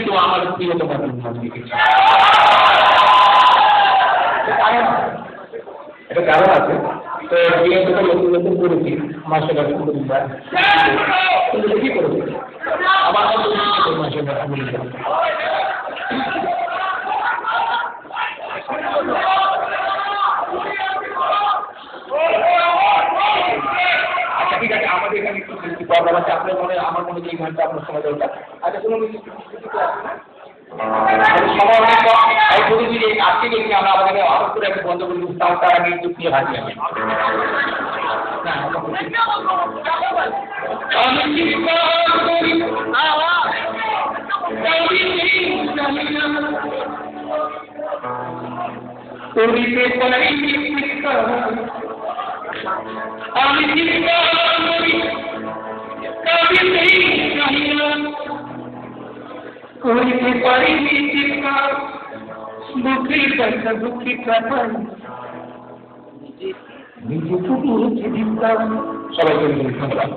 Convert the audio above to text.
কিন্তু আমার প্রিয়তম এটা কারণ আছে। তো বিয়েটা নতুন নতুন করেছি মাসে কিন্তু কি করেছি আমার মাসে আচ্ছা ঠিক আছে, আমাদের এখানে একটু প্রবলেম আছে। আপনার মনে আমার মনে এই ঘন্টা আপনার সময় দরকার। আচ্ছা কোনো সময় অনেক কম, তাই প্রতিদিন এই আজকে গেছি আমরা আমাদের অফার করে একটা বন্ধ করে দিচ্ছি, তার আগে একটু দিয়ে হাজির আমি করিতে পারি আমি চিন্তা করি করিতে পারি চিন্তা দুঃখী কথা দুঃখী কথা নিজে ফুটু চিন্তা সবাই ধন্যবাদ।